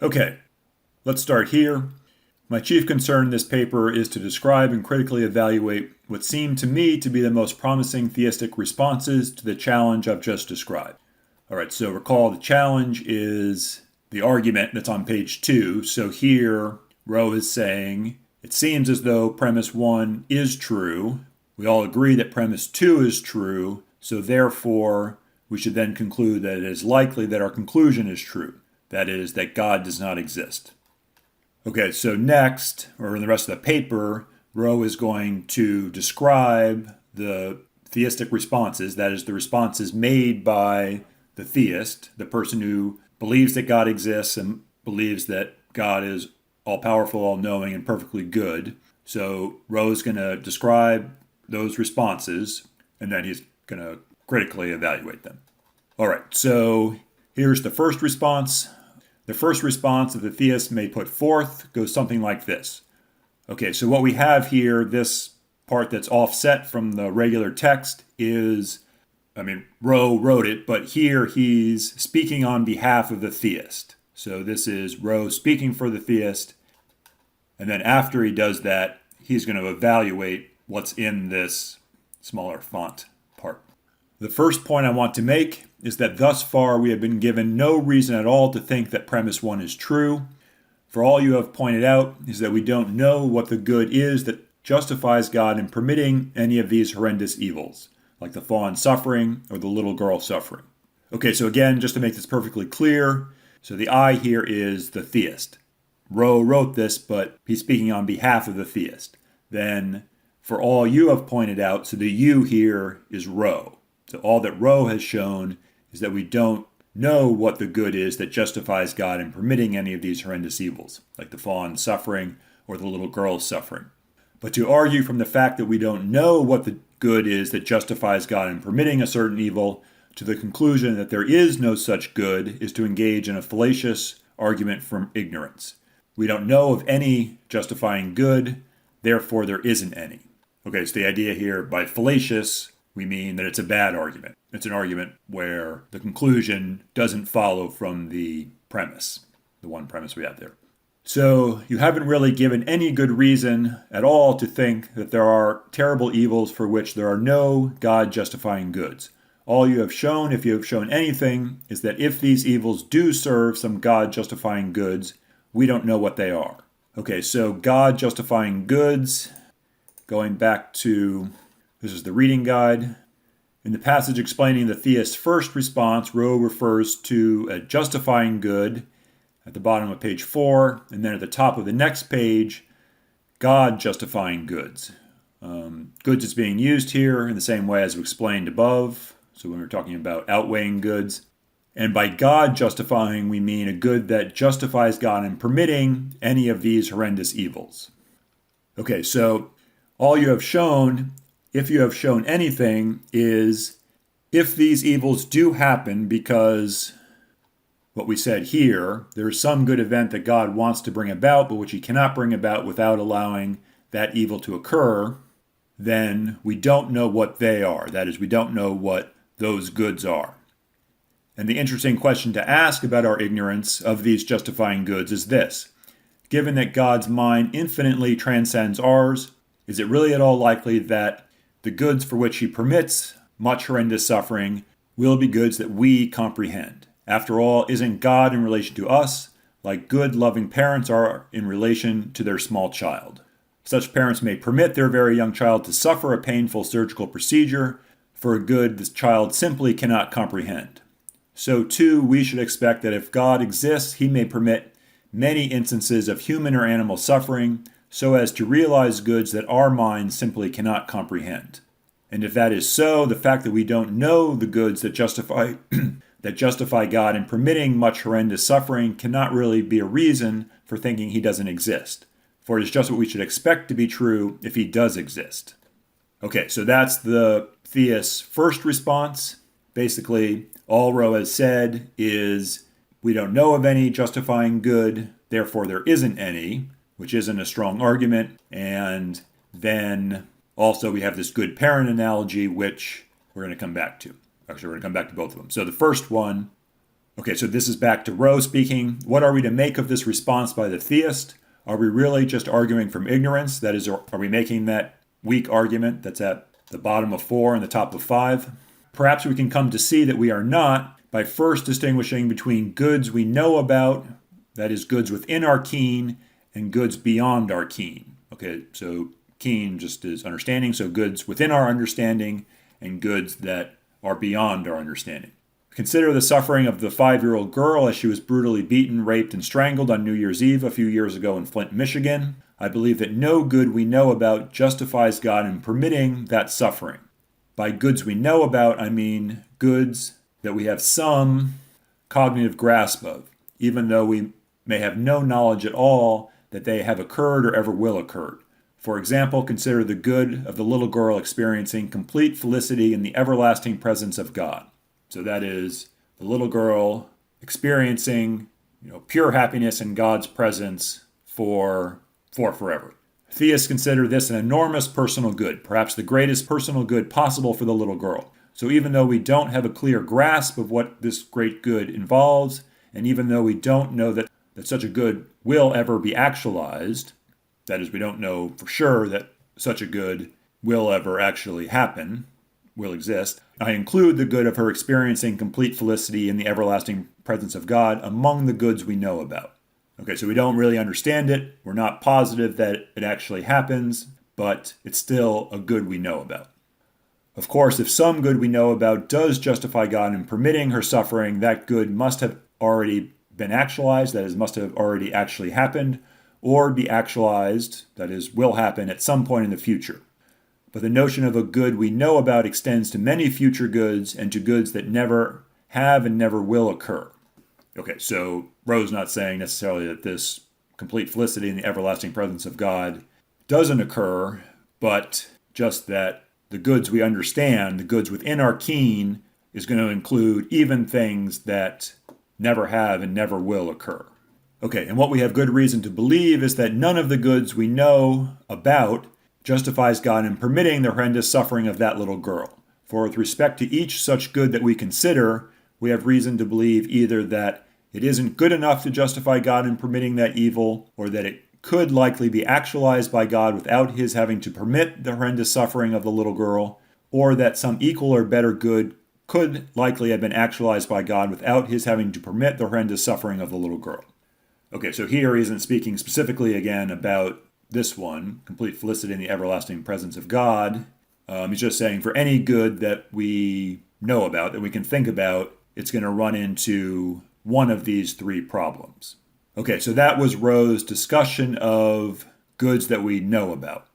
Okay, let's start here. My chief concern in this paper is to describe and critically evaluate what seem to me to be the most promising theistic responses to the challenge I've just described. All right, so recall the challenge is the argument that's on page 2. So here, Rowe is saying, it seems as though premise 1 is true. We all agree that premise 2 is true, so therefore we should then conclude that it is likely that our conclusion is true. That is, that God does not exist. Okay, so next, or in the rest of the paper, Rowe is going to describe the theistic responses, that is, the responses made by the theist, the person who believes that God exists and believes that God is all-powerful, all-knowing, and perfectly good. So Rowe is going to describe those responses, and then he's going to critically evaluate them. All right, so here's the first response. The first response that the theist may put forth goes something like this. Okay, so what we have here, this part that's offset from the regular text is, Rowe wrote it, but here he's speaking on behalf of the theist. So this is Rowe speaking for the theist, and then after he does that, he's going to evaluate what's in this smaller font part. The first point I want to make is that thus far we have been given no reason at all to think that premise 1 is true. For all you have pointed out is that we don't know what the good is that justifies God in permitting any of these horrendous evils, like the fawn suffering or the little girl suffering. Okay, so again, just to make this perfectly clear, so the I here is the theist. Rowe wrote this, but he's speaking on behalf of the theist. Then, for all you have pointed out, so the you here is Rowe. So all that Rowe has shown is that we don't know what the good is that justifies God in permitting any of these horrendous evils, like the fawn suffering or the little girl's suffering. But to argue from the fact that we don't know what the good is that justifies God in permitting a certain evil to the conclusion that there is no such good is to engage in a fallacious argument from ignorance. We don't know of any justifying good, therefore there isn't any. Okay, so the idea here by fallacious, we mean that it's a bad argument. It's an argument where the conclusion doesn't follow from the premise, the one premise we have there. So you haven't really given any good reason at all to think that there are terrible evils for which there are no God-justifying goods. All you have shown, if you have shown anything, is that if these evils do serve some God-justifying goods, we don't know what they are. Okay, so God-justifying goods, going back to, this is the reading guide. In the passage explaining the theist's first response, Rowe refers to a justifying good at the bottom of page 4, and then at the top of the next page, God justifying goods. Goods is being used here in the same way as we explained above, so when we're talking about outweighing goods. And by God justifying, we mean a good that justifies God in permitting any of these horrendous evils. Okay, so all you have shown, if you have shown anything, is if these evils do happen because what we said here, there is some good event that God wants to bring about, but which he cannot bring about without allowing that evil to occur, then we don't know what they are. That is, we don't know what those goods are. And the interesting question to ask about our ignorance of these justifying goods is this. Given that God's mind infinitely transcends ours, is it really at all likely that the goods for which he permits much horrendous suffering will be goods that we comprehend? After all, isn't God in relation to us like good, loving parents are in relation to their small child? Such parents may permit their very young child to suffer a painful surgical procedure for a good this child simply cannot comprehend. So too, we should expect that if God exists, he may permit many instances of human or animal suffering so as to realize goods that our minds simply cannot comprehend. And if that is so, the fact that we don't know the goods that justify God in permitting much horrendous suffering cannot really be a reason for thinking he doesn't exist, for it is just what we should expect to be true if he does exist. Okay, so that's the theist's first response. Basically, all Rowe has said is we don't know of any justifying good, therefore there isn't any, which isn't a strong argument. And then also we have this good parent analogy, which we're going to come back to. Actually, we're going to come back to both of them. So the first one, Okay, so this is back to Rowe speaking. What are we to make of this response by the theist? Are we really just arguing from ignorance? That is, are we making that weak argument that's at the bottom of 4 and the top of 5? Perhaps we can come to see that we are not by first distinguishing between goods we know about, that is, goods within our ken, and goods beyond our ken. Okay, so ken just is understanding, so goods within our understanding and goods that are beyond our understanding. Consider the suffering of the 5-year-old girl as she was brutally beaten, raped, and strangled on New Year's Eve a few years ago in Flint, Michigan. I believe that no good we know about justifies God in permitting that suffering. By goods we know about, I mean goods that we have some cognitive grasp of, even though we may have no knowledge at all that they have occurred or ever will occur. For example, consider the good of the little girl experiencing complete felicity in the everlasting presence of God. So that is the little girl experiencing, pure happiness in God's presence for forever. Theists consider this an enormous personal good, perhaps the greatest personal good possible for the little girl. So even though we don't have a clear grasp of what this great good involves, and even though we don't know that such a good will ever be actualized, that is, we don't know for sure that such a good will ever actually happen, will exist, I include the good of her experiencing complete felicity in the everlasting presence of God among the goods we know about. Okay, so we don't really understand it. We're not positive that it actually happens, but it's still a good we know about. Of course, if some good we know about does justify God in permitting her suffering, that good must have already been actualized, that is, must have already actually happened, or be actualized, that is, will happen at some point in the future. But the notion of a good we know about extends to many future goods and to goods that never have and never will occur. Okay, so Rowe's not saying necessarily that this complete felicity in the everlasting presence of God doesn't occur, but just that the goods we understand, the goods within our ken, is going to include even things that never have and never will occur. Okay, and what we have good reason to believe is that none of the goods we know about justifies God in permitting the horrendous suffering of that little girl. For with respect to each such good that we consider, we have reason to believe either that it isn't good enough to justify God in permitting that evil, or that it could likely be actualized by God without his having to permit the horrendous suffering of the little girl, or that some equal or better good could likely have been actualized by God without his having to permit the horrendous suffering of the little girl. Okay, so here he isn't speaking specifically again about this one, complete felicity in the everlasting presence of God. He's just saying for any good that we know about, that we can think about, it's going to run into one of these 3 problems. Okay, so that was Rowe's discussion of goods that we know about.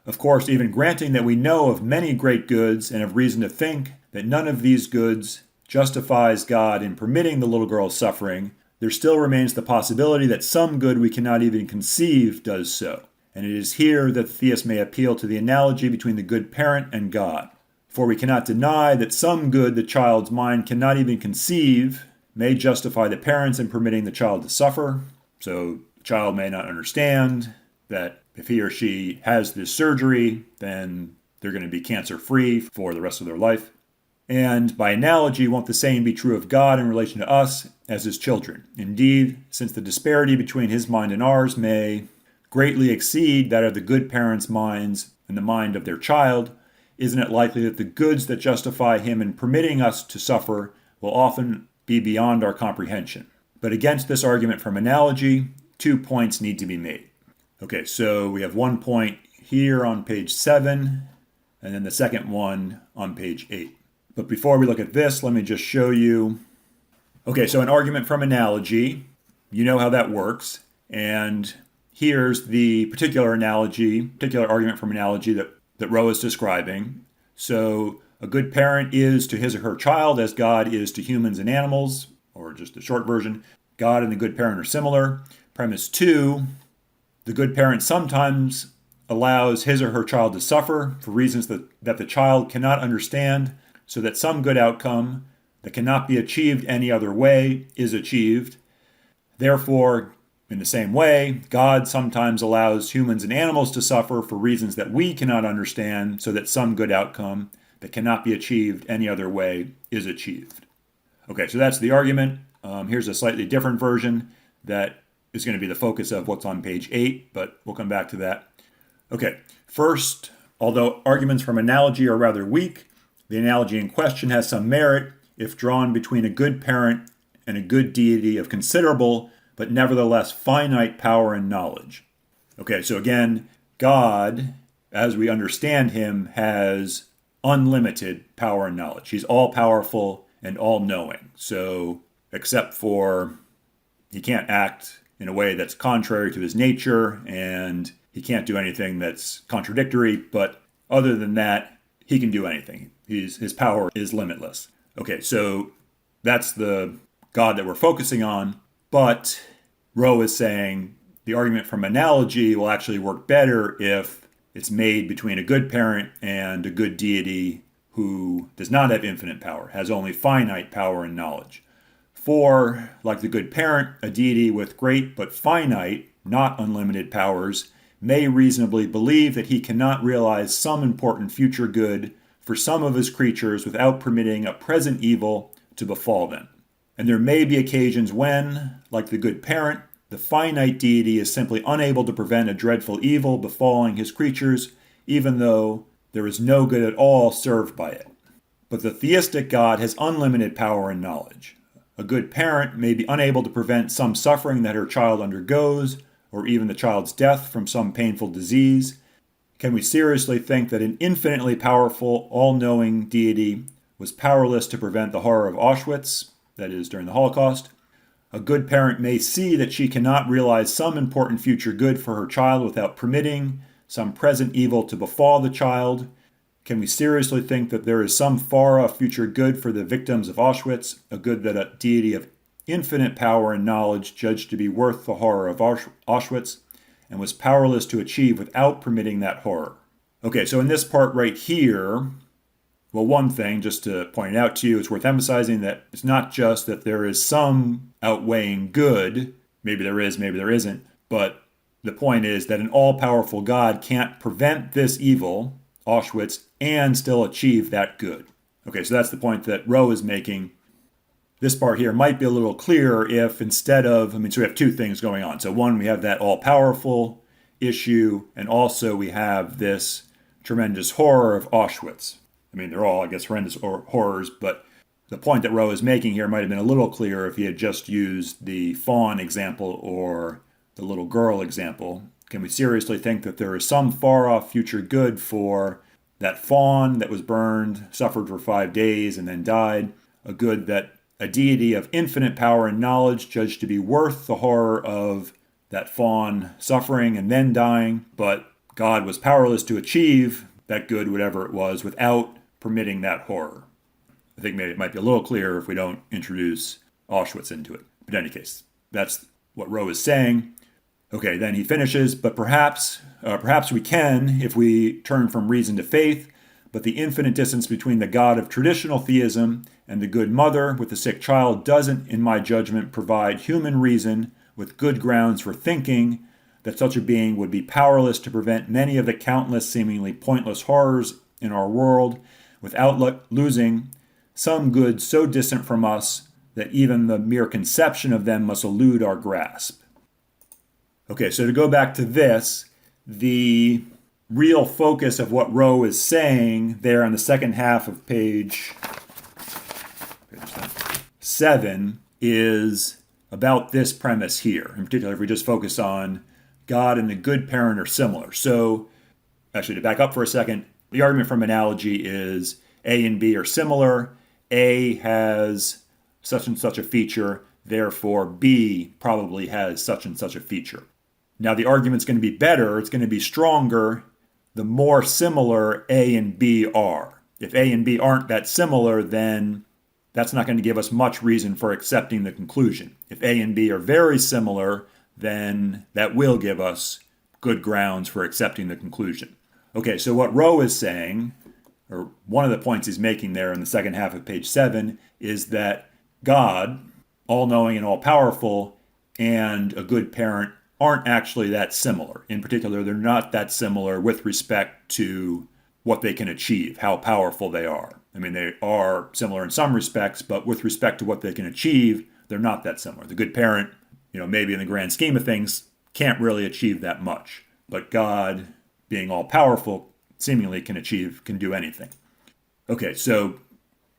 Of course, even granting that we know of many great goods and have reason to think that none of these goods justifies God in permitting the little girl's suffering, there still remains the possibility that some good we cannot even conceive does so. And it is here that the theist may appeal to the analogy between the good parent and God. For we cannot deny that some good the child's mind cannot even conceive may justify the parents in permitting the child to suffer. So the child may not understand that if he or she has this surgery, then they're going to be cancer-free for the rest of their life. And by analogy, won't the same be true of God in relation to us as his children? Indeed, since the disparity between his mind and ours may greatly exceed that of the good parents' minds and the mind of their child, isn't it likely that the goods that justify him in permitting us to suffer will often be beyond our comprehension? But against this argument from analogy, 2 points need to be made. Okay, so we have 1 point here on page 7, and then the second one on page 8. But before we look at this, let me just show you. Okay, so an argument from analogy, you know how that works. And here's the particular argument from analogy that Rowe is describing. So a good parent is to his or her child as God is to humans and animals, or just the short version. God and the good parent are similar. Premise 2, the good parent sometimes allows his or her child to suffer for reasons that the child cannot understand, so that some good outcome that cannot be achieved any other way is achieved. Therefore, in the same way, God sometimes allows humans and animals to suffer for reasons that we cannot understand, so that some good outcome that cannot be achieved any other way is achieved. Okay, so that's the argument. Here's a slightly different version that is going to be the focus of what's on page 8, but we'll come back to that. Okay, first, although arguments from analogy are rather weak, the analogy in question has some merit if drawn between a good parent and a good deity of considerable, but nevertheless finite power and knowledge. Okay, so again, God, as we understand him, has unlimited power and knowledge. He's all-powerful and all-knowing. So, except for he can't act in a way that's contrary to his nature, and he can't do anything that's contradictory, but other than that, he can do anything. His power is limitless. Okay, so that's the God that we're focusing on, but Rowe is saying the argument from analogy will actually work better if it's made between a good parent and a good deity who does not have infinite power, has only finite power and knowledge. For, like the good parent, a deity with great but finite, not unlimited powers may reasonably believe that he cannot realize some important future good for some of his creatures without permitting a present evil to befall them. And there may be occasions when, like the good parent, the finite deity is simply unable to prevent a dreadful evil befalling his creatures, even though there is no good at all served by it. But the theistic God has unlimited power and knowledge. A good parent may be unable to prevent some suffering that her child undergoes, or even the child's death from some painful disease. Can we seriously think that an infinitely powerful, all-knowing deity was powerless to prevent the horror of Auschwitz, that is, during the Holocaust? A good parent may see that she cannot realize some important future good for her child without permitting some present evil to befall the child. Can we seriously think that there is some far-off future good for the victims of Auschwitz, a good that a deity of infinite power and knowledge judged to be worth the horror of Auschwitz, and was powerless to achieve without permitting that horror? Okay, so in this part right here, well, one thing, just to point it out to you, it's worth emphasizing that it's not just that there is some outweighing good, maybe there is, maybe there isn't, but the point is that an all-powerful God can't prevent this evil, Auschwitz, and still achieve that good. Okay, so that's the point that Rowe is making. This part here might be a little clearer if instead of, so we have two things going on. So one, we have that all-powerful issue, and also we have this tremendous horror of Auschwitz. They're all, I guess, horrendous horrors, but the point that Rowe is making here might have been a little clearer if he had just used the fawn example or the little girl example. Can we seriously think that there is some far-off future good for that fawn that was burned, suffered for 5 days, and then died? A good that a deity of infinite power and knowledge judged to be worth the horror of that fawn suffering and then dying, but God was powerless to achieve that good, whatever it was, without permitting that horror. I think maybe it might be a little clearer if we don't introduce Auschwitz into it. But in any case, that's what Rowe is saying. Okay, then he finishes, but perhaps we can if we turn from reason to faith, but the infinite distance between the God of traditional theism and the good mother with the sick child doesn't, in my judgment, provide human reason with good grounds for thinking that such a being would be powerless to prevent many of the countless seemingly pointless horrors in our world without losing some good so distant from us that even the mere conception of them must elude our grasp. Okay, so to go back to this, the real focus of what Rowe is saying there on the second half of page 7 is about this premise here. In particular, if we just focus on God and the good parent are similar. So, actually, to back up for a second, the argument from analogy is A and B are similar. A has such and such a feature, therefore B probably has such and such a feature. Now, the argument's going to be better, it's going to be stronger, the more similar A and B are. If A and B aren't that similar, then that's not going to give us much reason for accepting the conclusion. If A and B are very similar, then that will give us good grounds for accepting the conclusion. Okay, so what Rowe is saying, or one of the points he's making there in the second half of page 7, is that God, all-knowing and all-powerful, and a good parent aren't actually that similar. In particular, they're not that similar with respect to what they can achieve, how powerful they are. I mean, they are similar in some respects, but with respect to what they can achieve, they're not that similar. The good parent, maybe in the grand scheme of things, can't really achieve that much. But God, being all powerful, seemingly can do anything. Okay, so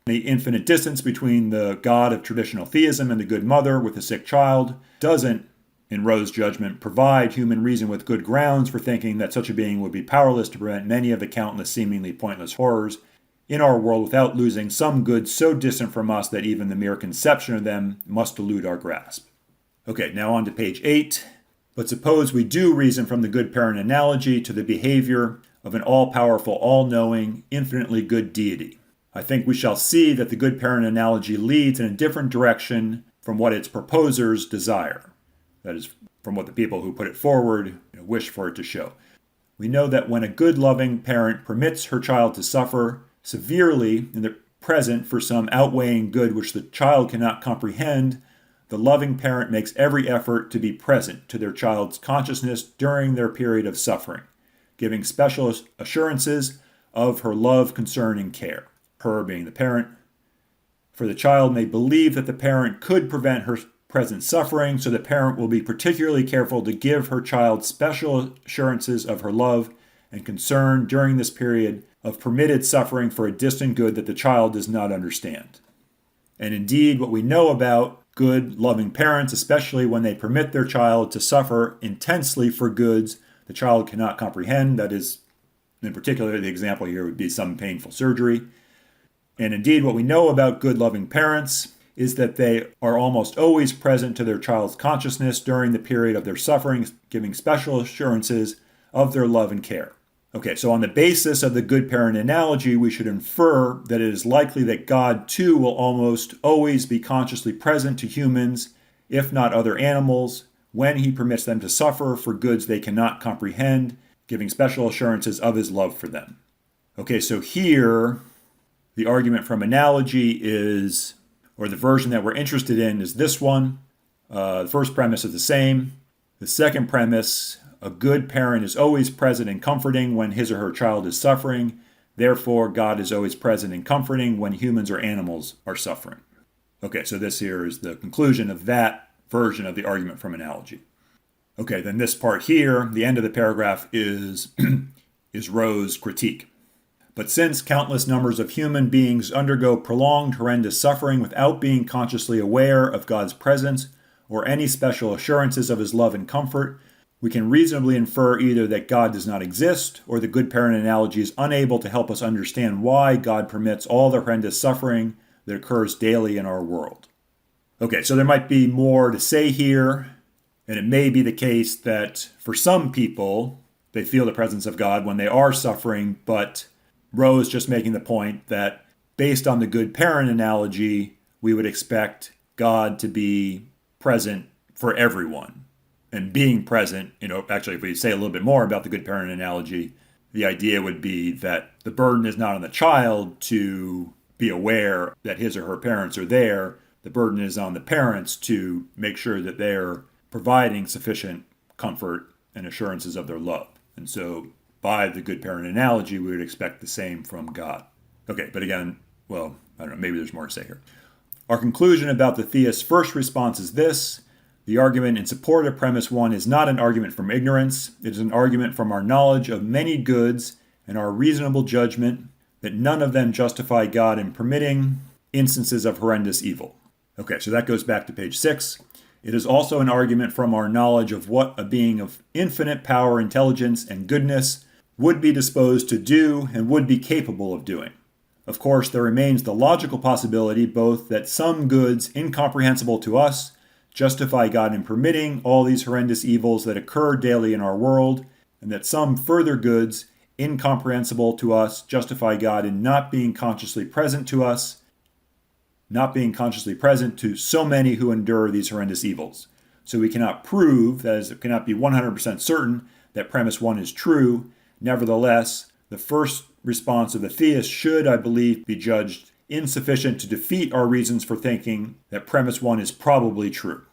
the infinite distance between the God of traditional theism and the good mother with a sick child doesn't, in Rowe's judgment, provide human reason with good grounds for thinking that such a being would be powerless to prevent many of the countless seemingly pointless horrors in our world without losing some goods so distant from us that even the mere conception of them must elude our grasp. Okay, now on to page 8. But suppose we do reason from the good parent analogy to the behavior of an all-powerful, all-knowing, infinitely good deity. I think we shall see that the good parent analogy leads in a different direction from what its proposers desire. That is, from what the people who put it forward wish for it to show. We know that when a good, loving parent permits her child to suffer severely in the present for some outweighing good which the child cannot comprehend, the loving parent makes every effort to be present to their child's consciousness during their period of suffering, giving special assurances of her love, concern, and care. Her being the parent. For the child may believe that the parent could prevent her present suffering, so the parent will be particularly careful to give her child special assurances of her love and concern during this period of permitted suffering for a distant good that the child does not understand. And indeed, what we know about good, loving parents, especially when they permit their child to suffer intensely for goods the child cannot comprehend, that is, in particular, the example here would be some painful surgery. And indeed, what we know about good, loving parents is that they are almost always present to their child's consciousness during the period of their suffering, giving special assurances of their love and care. Okay, so on the basis of the good parent analogy, we should infer that it is likely that God, too, will almost always be consciously present to humans, if not other animals, when he permits them to suffer for goods they cannot comprehend, giving special assurances of his love for them. Okay, so here, the argument from analogy is, or the version that we're interested in is this one. The first premise is the same. The second premise, a good parent is always present and comforting when his or her child is suffering. Therefore, God is always present and comforting when humans or animals are suffering. Okay, so this here is the conclusion of that version of the argument from analogy. Okay, then this part here, the end of the paragraph, is Rowe's critique. But since countless numbers of human beings undergo prolonged horrendous suffering without being consciously aware of God's presence or any special assurances of his love and comfort, we can reasonably infer either that God does not exist, or the good parent analogy is unable to help us understand why God permits all the horrendous suffering that occurs daily in our world. Okay, so there might be more to say here, and it may be the case that for some people, they feel the presence of God when they are suffering, but Rowe is just making the point that based on the good parent analogy, we would expect God to be present for everyone. And being present, actually, if we say a little bit more about the good parent analogy, the idea would be that the burden is not on the child to be aware that his or her parents are there. The burden is on the parents to make sure that they're providing sufficient comfort and assurances of their love. And so by the good parent analogy, we would expect the same from God. Okay, but again, well, I don't know, maybe there's more to say here. Our conclusion about the theist's first response is this. The argument in support of premise 1 is not an argument from ignorance. It is an argument from our knowledge of many goods and our reasonable judgment that none of them justify God in permitting instances of horrendous evil. Okay, so that goes back to page 6. It is also an argument from our knowledge of what a being of infinite power, intelligence, and goodness would be disposed to do and would be capable of doing. Of course, there remains the logical possibility both that some goods incomprehensible to us justify God in permitting all these horrendous evils that occur daily in our world, and that some further goods, incomprehensible to us, justify God in not being consciously present to us, not being consciously present to so many who endure these horrendous evils. So we cannot prove, that is, it cannot be 100% certain that premise 1 is true. Nevertheless, the first response of the theist should, I believe, be judged insufficient to defeat our reasons for thinking that premise 1 is probably true.